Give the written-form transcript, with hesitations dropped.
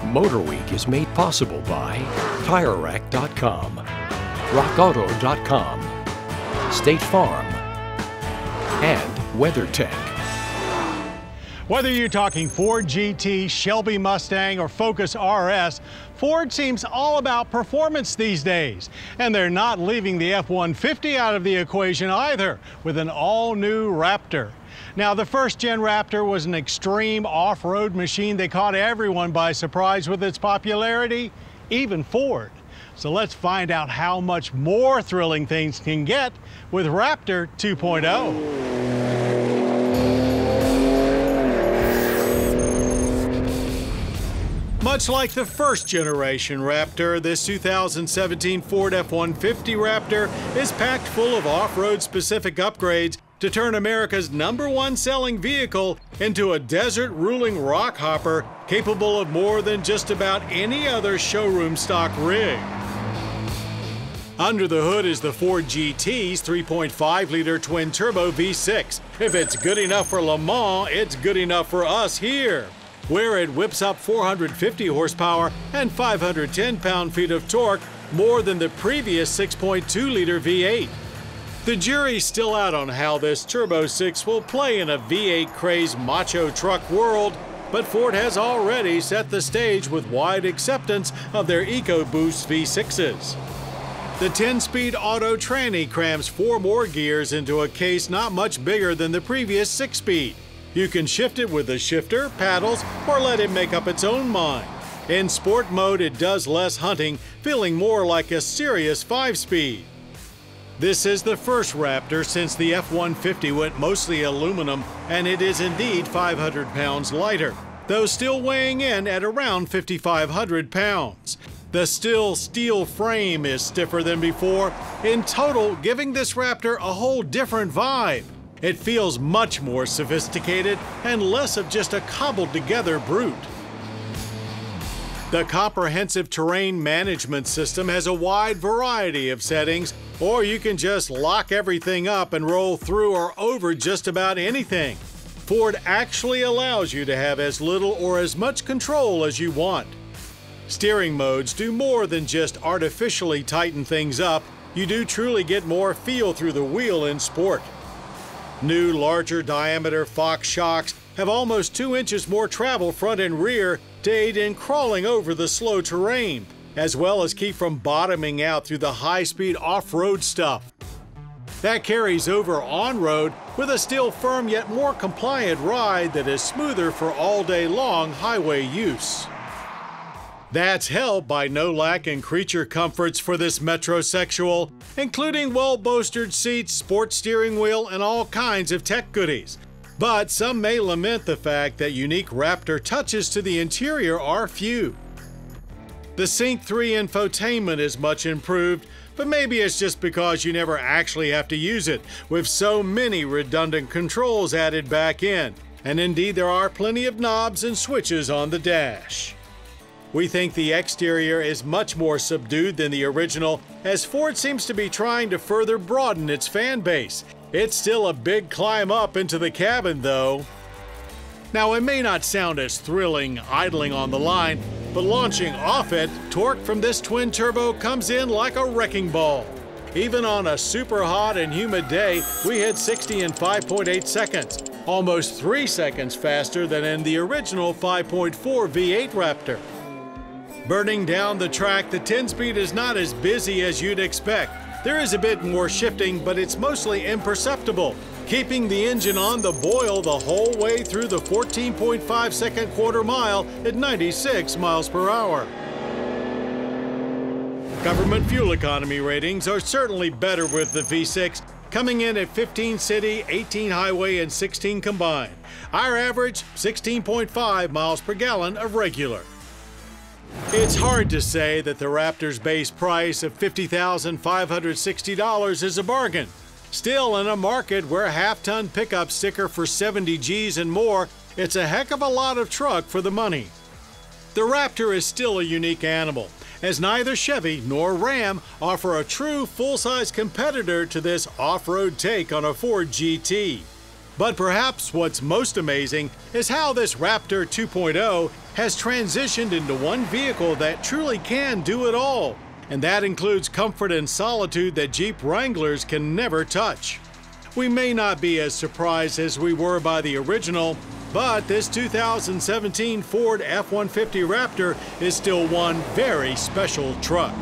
MotorWeek is made possible by TireRack.com, RockAuto.com, State Farm, and WeatherTech. Whether you're talking Ford GT, Shelby Mustang, or Focus RS, Ford seems all about performance these days. And they're not leaving the F-150 out of the equation either, with an all-new Raptor. Now, the first-gen Raptor was an extreme off-road machine that caught everyone by surprise with its popularity, even Ford. So let's find out how much more thrilling things can get with Raptor 2.0. Much like the first-generation Raptor, this 2017 Ford F-150 Raptor is packed full of off-road specific upgrades to turn America's #1 selling vehicle into a desert-ruling rock hopper capable of more than just about any other showroom stock rig. Under the hood is the Ford GT's 3.5-liter twin-turbo V6. If it's good enough for Le Mans, it's good enough for us here, where it whips up 450 horsepower and 510 pound-feet of torque, more than the previous 6.2-liter V8. The jury's still out on how this Turbo 6 will play in a V8-crazed macho truck world, but Ford has already set the stage with wide acceptance of their EcoBoost V6s. The 10-speed auto tranny crams 4 more gears into a case not much bigger than the previous 6-speed. You can shift it with the shifter, paddles, or let it make up its own mind. In sport mode, it does less hunting, feeling more like a serious 5-speed. This is the first Raptor since the F-150 went mostly aluminum, and it is indeed 500 pounds lighter, though still weighing in at around 5,500 pounds. The still steel frame is stiffer than before, in total giving this Raptor a whole different vibe. It feels much more sophisticated and less of just a cobbled-together brute. The comprehensive terrain management system has a wide variety of settings, or you can just lock everything up and roll through or over just about anything. Ford actually allows you to have as little or as much control as you want. Steering modes do more than just artificially tighten things up. You do truly get more feel through the wheel in sport. New, larger diameter Fox shocks have almost 2 inches more travel front and rear to aid in crawling over the slow terrain, as well as keep from bottoming out through the high-speed off-road stuff. That carries over on-road with a still firm yet more compliant ride that is smoother for all-day-long highway use. That's helped by no lack in creature comforts for this metrosexual, including well-bolstered seats, sports steering wheel, and all kinds of tech goodies. But some may lament the fact that unique Raptor touches to the interior are few. The Sync 3 infotainment is much improved, but maybe it's just because you never actually have to use it, with so many redundant controls added back in. And indeed, there are plenty of knobs and switches on the dash. We think the exterior is much more subdued than the original, as Ford seems to be trying to further broaden its fan base. It's still a big climb up into the cabin, though. Now, it may not sound as thrilling idling on the line, but launching off it, torque from this twin-turbo comes in like a wrecking ball. Even on a super hot and humid day, we hit 60 in 5.8 seconds, almost 3 seconds faster than in the original 5.4 V8 Raptor. Burning down the track, the 10-speed is not as busy as you'd expect. There is a bit more shifting, but it's mostly imperceptible, keeping the engine on the boil the whole way through the 14.5-second quarter mile at 96 miles per hour. Government fuel economy ratings are certainly better with the V6, coming in at 15 city, 18 highway, and 16 combined. Our average, 16.5 miles per gallon of regular. It's hard to say that the Raptor's base price of $50,560 is a bargain. Still, in a market where a half-ton pickup sticker for 70 G's and more, it's a heck of a lot of truck for the money. The Raptor is still a unique animal, as neither Chevy nor Ram offer a true full-size competitor to this off-road take on a Ford GT. But perhaps what's most amazing is how this Raptor 2.0 has transitioned into one vehicle that truly can do it all. And that includes comfort and solitude that Jeep Wranglers can never touch. We may not be as surprised as we were by the original, but this 2017 Ford F-150 Raptor is still one very special truck.